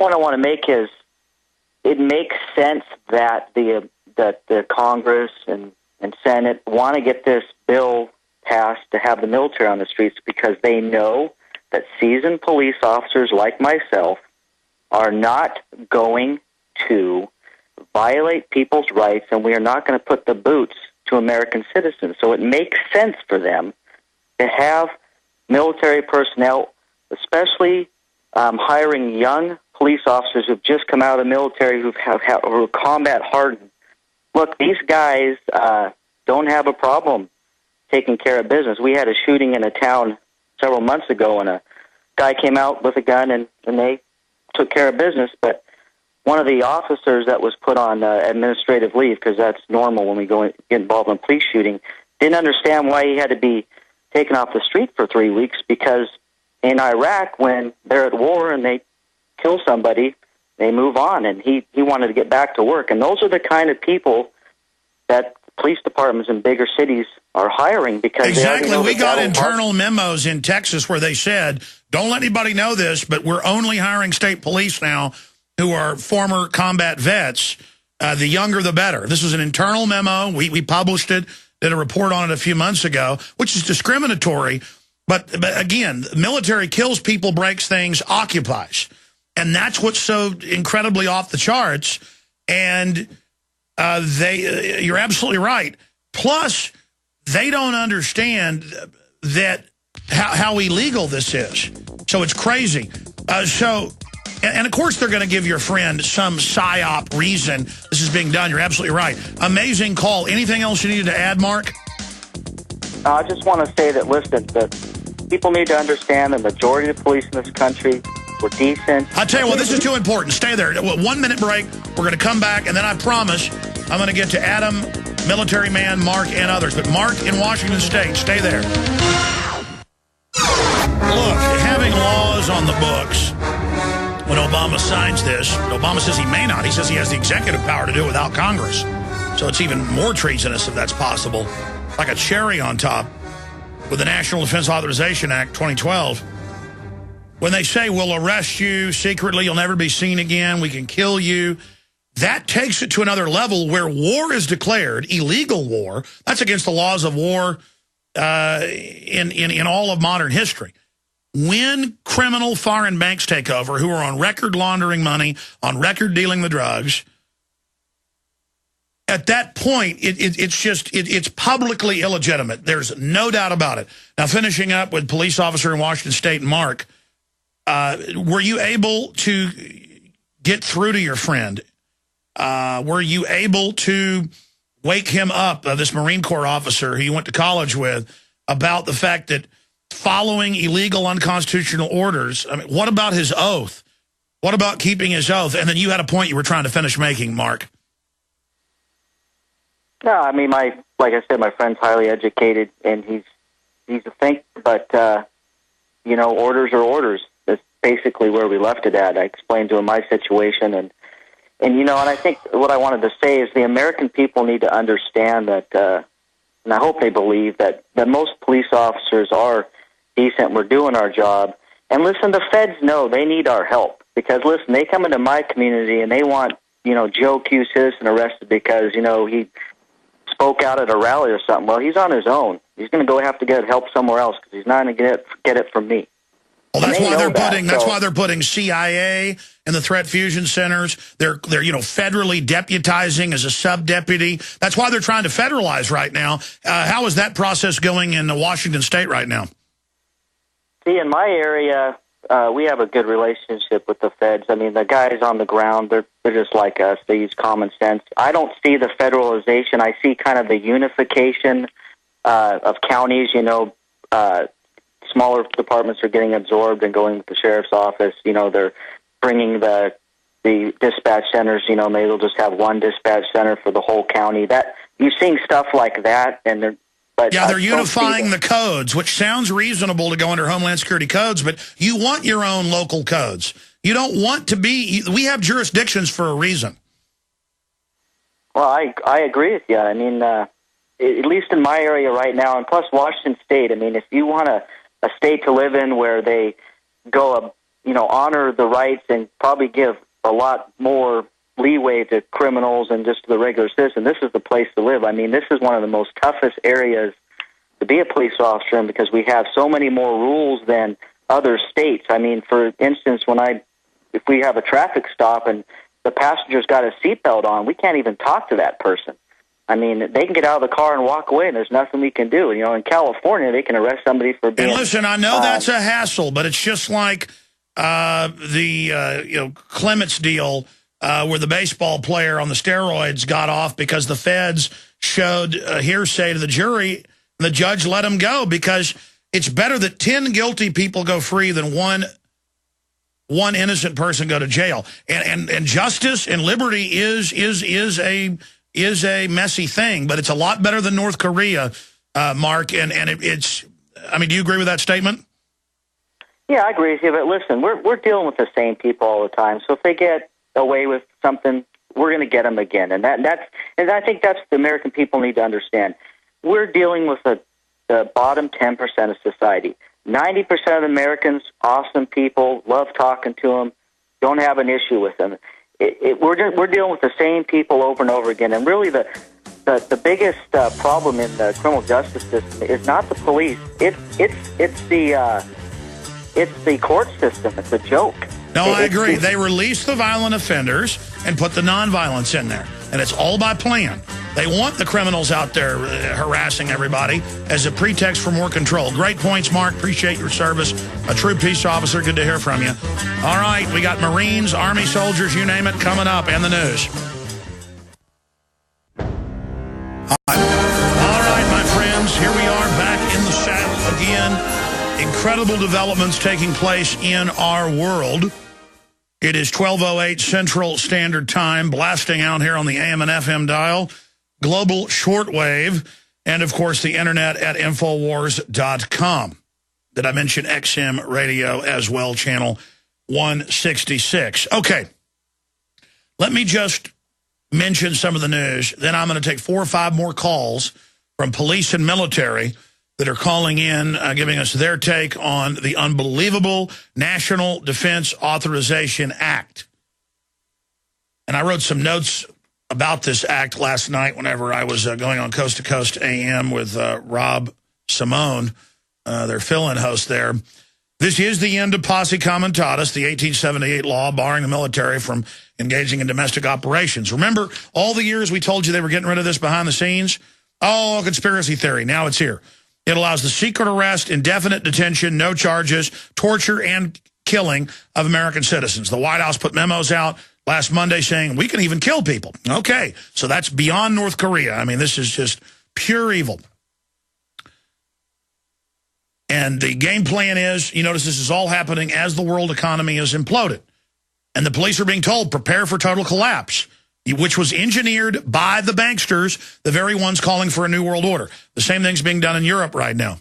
point I want to make is it makes sense that the Congress and Senate want to get this bill passed to have the military on the streets because they know that seasoned police officers like myself are not going to violate people's rights, and we are not going to put the boots to American citizens. So it makes sense for them to have military personnel, especially hiring young police officers who've just come out of the military who are combat hardened. Look, these guys don't have a problem taking care of business. We had a shooting in a town several months ago, and a guy came out with a gun, and they took care of business. But one of the officers that was put on administrative leave, because that's normal when we get involved in police shooting, didn't understand why he had to be taken off the street for 3 weeks, because in Iraq, when they're at war and they kill somebody, they move on, and he wanted to get back to work. And those are the kind of people that police departments in bigger cities are hiring because exactly. We got internal memos in Texas where they said, don't let anybody know this, but we're only hiring state police now who are former combat vets. The younger, the better. This was an internal memo. We published it, did a report on it a few months ago, which is discriminatory. But again, military kills people, breaks things, occupies. And that's what's so incredibly off the charts. And you're absolutely right. Plus, they don't understand that how illegal this is. So it's crazy. And of course, they're going to give your friend some psyop reason this is being done. You're absolutely right. Amazing call. Anything else you needed to add, Mark? I just want to say that, listen, that people need to understand the majority of the police in this country were decent. I tell you what, this is too important. Stay there. 1 minute break. We're going to come back, and then I promise I'm going to get to Adam, military man, Mark, and others. But Mark in Washington State, stay there. Look, having laws on the books, when Obama signs this, Obama says he may not. He says he has the executive power to do it without Congress. So it's even more treasonous if that's possible. Like a cherry on top with the National Defense Authorization Act 2012. When they say we'll arrest you secretly, you'll never be seen again, we can kill you, that takes it to another level where war is declared, illegal war. That's against the laws of war in all of modern history. When criminal foreign banks take over, who are on record laundering money, on record dealing the drugs, at that point, it's publicly illegitimate. There's no doubt about it. Now, finishing up with police officer in Washington State, Mark, were you able to get through to your friend? Were you able to wake him up, this Marine Corps officer who you went to college with, about the fact that following illegal, unconstitutional orders, I mean, what about his oath? What about keeping his oath? And then you had a point you were trying to finish making, Mark. No, I mean, like I said, my friend's highly educated, and he's a thinker, but, orders are orders. That's basically where we left it at. I explained to him my situation, and I think what I wanted to say is the American people need to understand that, and I hope they believe that most police officers are decent. We're doing our job. And listen, the feds know they need our help because, listen, they come into my community and they want, Joe Q. Citizen arrested because, he spoke out at a rally or something. Well, he's on his own. He's going to have to get help somewhere else because he's not going to get it from me. Well, that's why they're putting CIA in the threat fusion centers. They're federally deputizing as a sub-deputy. That's why they're trying to federalize right now. How is that process going in Washington State right now? See, in my area, we have a good relationship with the feds. I mean, the guys on the ground, they're just like us. They use common sense. I don't see the federalization. I see kind of the unification of counties, smaller departments are getting absorbed and going to the sheriff's office. They're bringing the dispatch centers. Maybe they'll just have one dispatch center for the whole county. That you're seeing stuff like that, and they're unifying the codes, which sounds reasonable to go under Homeland Security codes, but you want your own local codes. You don't want to be. We have jurisdictions for a reason. Well, I agree with you. I mean, at least in my area right now, and plus Washington State. I mean, if you want a state to live in where they go honor the rights and probably give a lot more leeway to criminals and just to the regular citizen, this is the place to live. I mean, this is one of the most toughest areas to be a police officer in because we have so many more rules than other states. I mean, for instance, if we have a traffic stop and the passenger's got a seatbelt on, we can't even talk to that person. I mean, they can get out of the car and walk away, and there's nothing we can do. In California, they can arrest somebody for being... And listen, I know that's a hassle, but it's just like the Clements deal where the baseball player on the steroids got off because the feds showed hearsay to the jury, and the judge let him go because it's better that 10 guilty people go free than one innocent person go to jail. And justice and liberty is a messy thing, but it's a lot better than North Korea, Mark. And it's, I mean, do you agree with that statement? Yeah, I agree with you. But listen, we're dealing with the same people all the time. So if they get away with something, we're going to get them again. And I think that's the American people need to understand. We're dealing with the bottom 10% of society. 90% of Americans, awesome people, love talking to them, don't have an issue with them. We're dealing with the same people over and over again, and really the biggest problem in the criminal justice system is not the police. It's the court system. It's a joke. No, I agree. They release the violent offenders and put the nonviolence in there, and it's all by plan. They want the criminals out there harassing everybody as a pretext for more control. Great points, Mark. Appreciate your service. A true peace officer. Good to hear from you. All right, we got Marines, Army soldiers, you name it, coming up, and the news. All right, my friends, here we are back in the saddle again. Incredible developments taking place in our world. It is 12:08 Central Standard Time, blasting out here on the AM and FM dial. Global shortwave, and, of course, the internet at Infowars.com. Did I mention XM radio as well, channel 166? Okay. Let me just mention some of the news. Then I'm going to take 4 or 5 more calls from police and military that are calling in, giving us their take on the unbelievable National Defense Authorization Act. And I wrote some notes about this act last night whenever I was going on Coast to Coast AM with Rob Simone, their fill-in host there. This is the end of Posse Comitatus, the 1878 law barring the military from engaging in domestic operations. Remember all the years we told you they were getting rid of this behind the scenes? Oh, conspiracy theory. Now it's here. It allows the secret arrest, indefinite detention, no charges, torture, and killing of American citizens. The White House put memos out last Monday saying we can even kill people. Okay, so that's beyond North Korea. I mean, this is just pure evil. And the game plan is, you notice this is all happening as the world economy is imploded. And the police are being told, prepare for total collapse, which was engineered by the banksters, the very ones calling for a new world order. The same thing's being done in Europe right now.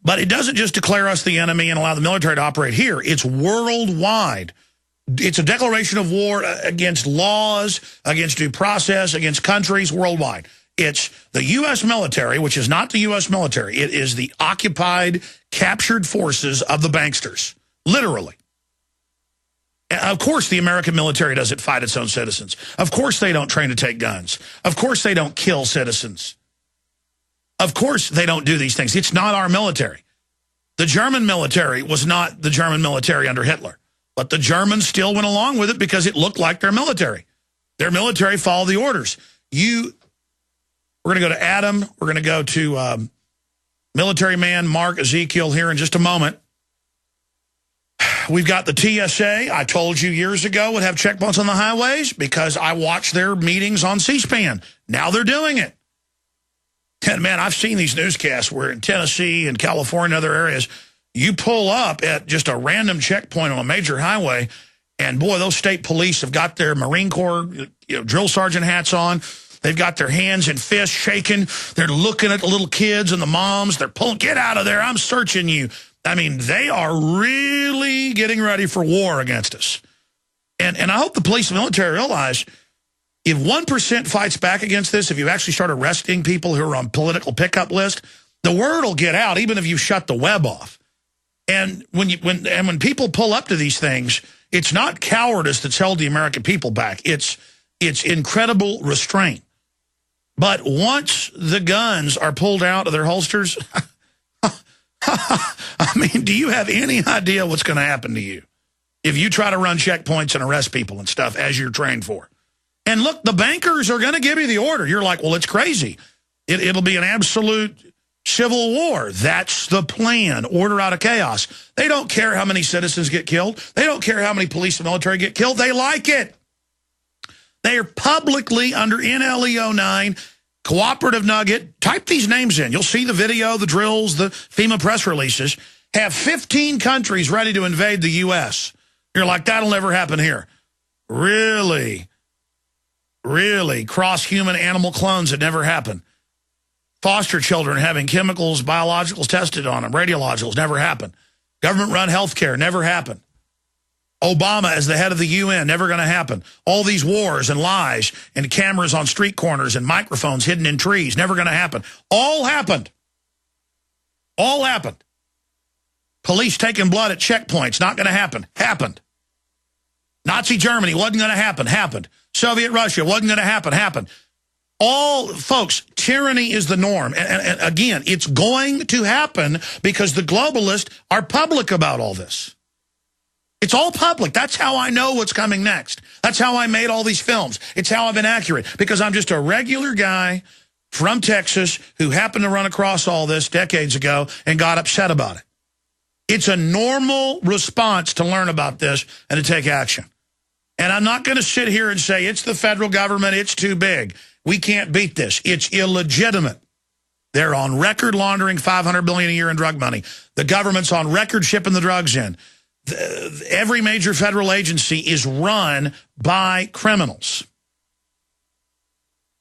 But it doesn't just declare us the enemy and allow the military to operate here. It's worldwide. It's a declaration of war against laws, against due process, against countries worldwide. It's the U.S. military, which is not the U.S. military. It is the occupied, captured forces of the banksters, literally. Of course, the American military doesn't fight its own citizens. Of course, they don't train to take guns. Of course, they don't kill citizens. Of course, they don't do these things. It's not our military. The German military was not the German military under Hitler. But the Germans still went along with it because it looked like their military. Their military followed the orders. We're going to go to Adam. We're going to go to military man Mark Ezekiel here in just a moment. We've got the TSA. I told you years ago would have checkpoints on the highways because I watched their meetings on C-SPAN. Now they're doing it. And, man, I've seen these newscasts where in Tennessee and California and other areas, you pull up at just a random checkpoint on a major highway, and, boy, those state police have got their Marine Corps drill sergeant hats on. They've got their hands and fists shaking. They're looking at the little kids and the moms. They're pulling, get out of there. I'm searching you. I mean, they are really getting ready for war against us. And I hope the police and military realize if 1% fights back against this, if you actually start arresting people who are on political pickup list, the word will get out even if you shut the web off. And when people pull up to these things, it's not cowardice that's held the American people back. It's incredible restraint. But once the guns are pulled out of their holsters, I mean, do you have any idea what's going to happen to you if you try to run checkpoints and arrest people and stuff as you're trained for? And look, the bankers are going to give you the order. You're like, well, it's crazy. It'll be an absolute civil war. That's the plan. Order out of chaos. They don't care how many citizens get killed. They don't care how many police and military get killed. They like it. They are publicly under NLEO 9, Cooperative Nugget. Type these names in. You'll see the video, the drills, the FEMA press releases. Have 15 countries ready to invade the U.S. You're like, that'll never happen here. Really? Really? Cross-human animal clones that never happen. Foster children having chemicals, biologicals tested on them, radiologicals, never happen. Government-run health care, never happen. Obama as the head of the UN, never going to happen. All these wars and lies and cameras on street corners and microphones hidden in trees, never going to happen. All happened. All happened. Police taking blood at checkpoints, not going to happen. Happened. Nazi Germany, wasn't going to happen. Happened. Soviet Russia, wasn't going to happen. Happened. All, folks, tyranny is the norm. And again, it's going to happen because the globalists are public about all this. It's all public. That's how I know what's coming next. That's how I made all these films. It's how I've been accurate, because I'm just a regular guy from Texas who happened to run across all this decades ago and got upset about it. It's a normal response to learn about this and to take action. And I'm not going to sit here and say it's the federal government, it's too big. We can't beat this. It's illegitimate. They're on record laundering $500 billion a year in drug money. The government's on record shipping the drugs in. Every major federal agency is run by criminals.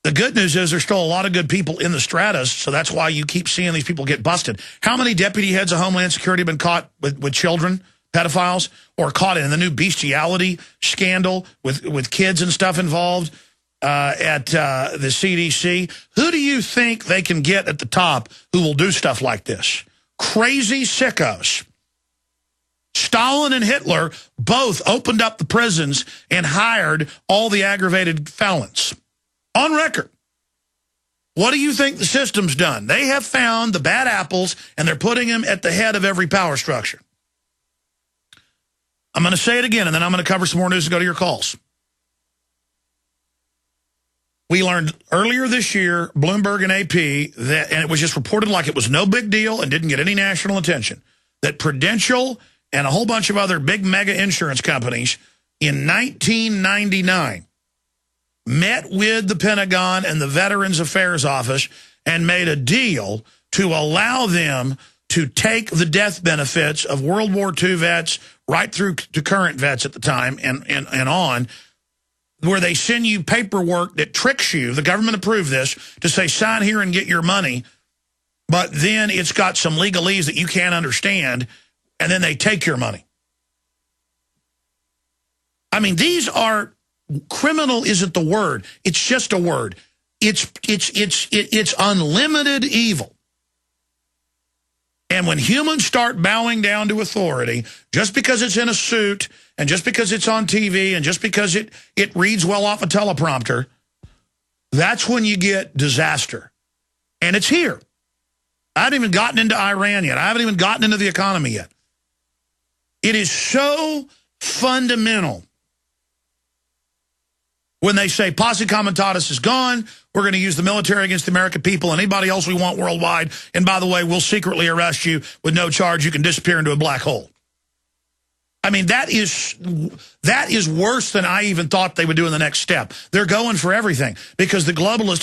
The good news is there's still a lot of good people in the stratas, so that's why you keep seeing these people get busted. How many deputy heads of Homeland Security have been caught with children, pedophiles, or caught in the new bestiality scandal with kids and stuff involved at the CDC? Who do you think they can get at the top who will do stuff like this? Crazy sickos. Stalin and Hitler both opened up the prisons and hired all the aggravated felons. On record. What do you think the system's done? They have found the bad apples, and they're putting them at the head of every power structure. I'm going to say it again, and then I'm going to cover some more news and go to your calls. We learned earlier this year, Bloomberg and AP, that, and it was just reported like it was no big deal and didn't get any national attention, that Prudential and a whole bunch of other big mega insurance companies in 1999 met with the Pentagon and the Veterans Affairs Office and made a deal to allow them to take the death benefits of World War II vets right through to current vets at the time and on, where they send you paperwork that tricks you. The government approved this to say, sign here and get your money. But then it's got some legalese that you can't understand, and then they take your money. I mean, these are, criminal isn't the word. It's just a word. It's unlimited evil. And when humans start bowing down to authority, just because it's in a suit, and just because it's on TV, and just because it reads well off a teleprompter, that's when you get disaster. And it's here. I haven't even gotten into Iran yet. I haven't even gotten into the economy yet. It is so fundamental when they say posse comitatus is gone, we're going to use the military against the American people and anybody else we want worldwide, and by the way, we'll secretly arrest you with no charge. You can disappear into a black hole. I mean, that is worse than I even thought they would do in the next step. They're going for everything because the globalists